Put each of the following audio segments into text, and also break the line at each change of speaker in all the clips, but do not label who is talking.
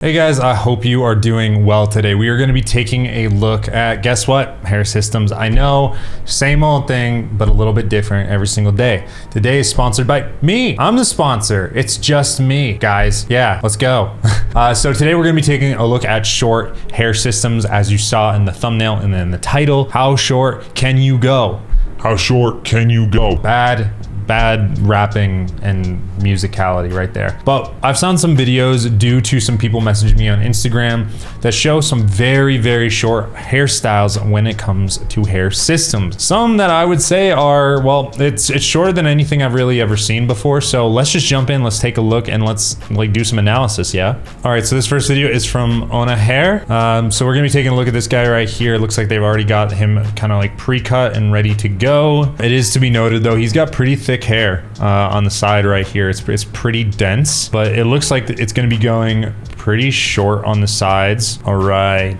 Hey guys, I hope you are doing well today. We are going to be taking a look at, guess what? Hair systems. I know, same old thing, but a little bit different every single day. Today is sponsored by me. I'm the sponsor. It's just me, guys. Yeah, let's go. So today we're going to be taking a look at short hair systems, as you saw in the thumbnail and then the title. How short can you go?
How short can you go?
Bad rapping and musicality right there. But I've found some videos due to some people messaging me on Instagram that show some very short hairstyles when it comes to hair systems. Some that I would say are, well, it's shorter than anything I've really ever seen before. So let's just jump in, let's take a look, and let's do some analysis, yeah? All right, so this first video is from Ona Hair. So we're gonna be taking a look at this guy right here. It looks like they've already got him kind of like pre-cut and ready to go. It is to be noted though, he's got pretty thick hair on the side right here. It's pretty dense, but it looks like it's going to be going pretty short on the sides. All right,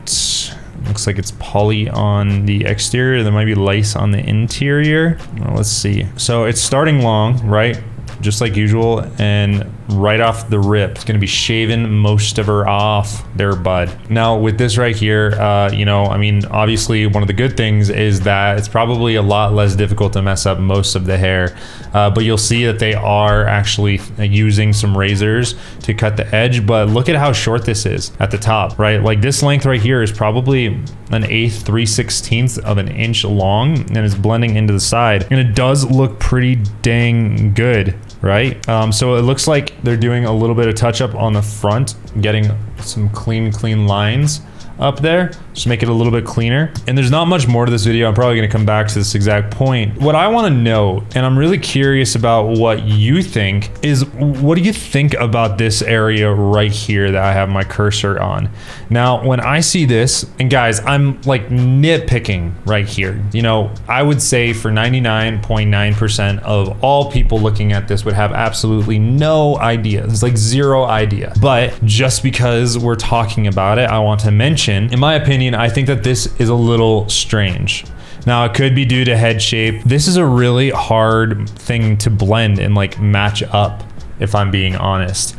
looks like it's poly on the exterior. There might be lace on the interior. Well, let's see. So it's starting long, right? Just like usual, and right off the rip, it's gonna be shaving most of her off there, bud. Now with this right here, you know, I mean, obviously one of the good things is that it's probably a lot less difficult to mess up most of the hair, but you'll see that they are actually using some razors to cut the edge. But look at how short this is at the top, right? Like this length right here is probably an 1/8, 3/16 of an inch long, and it's blending into the side, and it does look pretty dang good, right? So it looks like they're doing a little bit of touch up on the front, getting some clean lines up there, just make it a little bit cleaner. And there's not much more to this video. I'm probably gonna come back to this exact point. What I wanna know, and I'm really curious about what you think, is what do you think about this area right here that I have my cursor on? Now, when I see this, and guys, I'm like nitpicking right here. You know, I would say for 99.9% of all people looking at this would have absolutely no idea. It's like zero idea. But just because we're talking about it, I want to mention, in my opinion, I think that this is a little strange. Now, it could be due to head shape. This is a really hard thing to blend and like match up, if I'm being honest.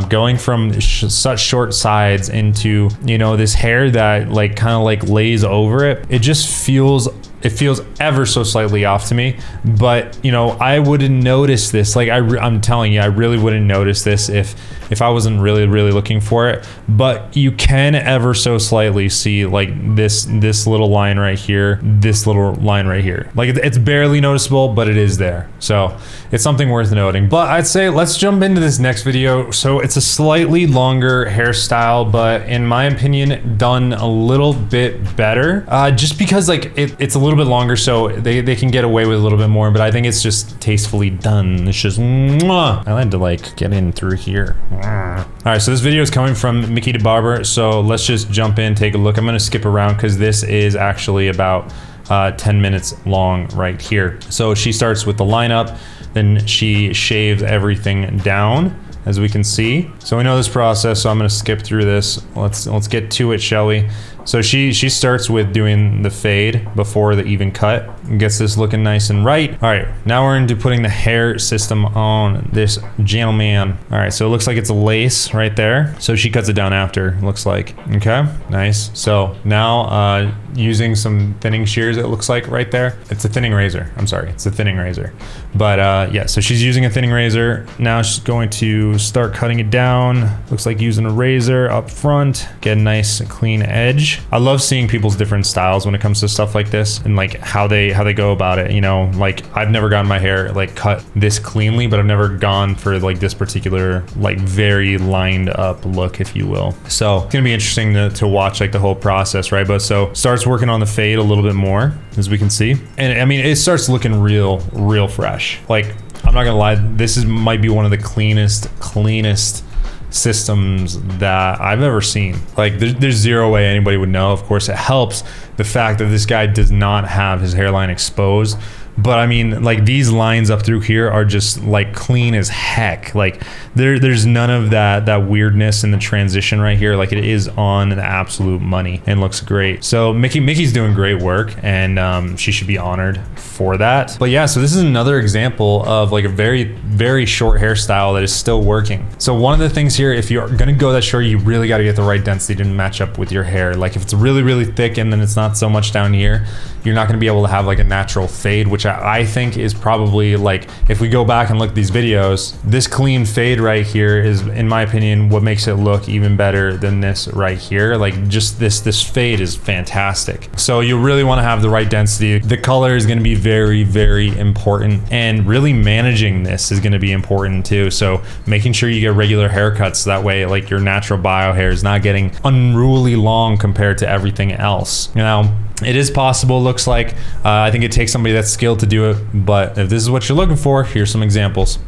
Going from such short sides into, you know, this hair that like kind of like lays over it, it just feels ever so slightly off to me. But you know, I wouldn't notice this. Like I'm telling you, I really wouldn't notice this if I wasn't really looking for it. But you can ever so slightly see like this little line right here, this little line right here. Like it's barely noticeable, but it is there. So it's something worth noting. But I'd say let's jump into this next video. So it's a slightly longer hairstyle, but in my opinion, done a little bit better. Just because like it's a little bit longer, so they can get away with a little bit more, but I think it's just tastefully done. It's just mwah. I had to like get in through here. All right, so this video is coming from Makita Barber, so let's just jump in, take a look. I'm gonna skip around because this is actually about 10 minutes long right here. So she starts with the lineup, then she shaves everything down, as we can see. So we know this process, so I'm gonna skip through this. Let's get to it, shall we? So she starts with doing the fade before the even cut, gets this looking nice and right. All right, now we're into putting the hair system on this gentleman. All right, so it looks like it's a lace right there. So she cuts it down after, looks like. Okay, nice. So now using some thinning shears, it looks like right there. It's a thinning razor, I'm sorry, it's a thinning razor. But yeah, so she's using a thinning razor. Now she's going to start cutting it down. Looks like using a razor up front, get a nice clean edge. I love seeing people's different styles when it comes to stuff like this, and like how they go about it. You know, like I've never gotten my hair like cut this cleanly, but I've never gone for like this particular like very lined up look, if you will. So it's gonna be interesting to watch like the whole process, right? But so starts working on the fade a little bit more, as we can see, and I mean it starts looking real fresh. Like I'm not gonna lie, this might be one of the cleanest systems that I've ever seen. Like there's zero way anybody would know. Of course, it helps the fact that this guy does not have his hairline exposed, But I mean, like these lines up through here are just like clean as heck. Like there's none of that weirdness in the transition right here. Like it is on the absolute money and looks great. So Mickey's doing great work, and she should be honored for that. But yeah, so this is another example of like a very, very short hairstyle that is still working. So one of the things here, if you're gonna go that short, you really got to get the right density to match up with your hair. Like if it's really, really thick and then it's not so much down here, you're not going to be able to have like a natural fade, which I think is probably, like, if we go back and look at these videos, this clean fade right here is, in my opinion, what makes it look even better than this right here. Like just this fade is fantastic. So you really want to have the right density. The color is going to be very, very important, and really managing this is going to be important too. So making sure you get regular haircuts, so that way like your natural bio hair is not getting unruly long compared to everything else. Now, it is possible, looks like. I think it takes somebody that's skilled to do it, but if this is what you're looking for, here's some examples.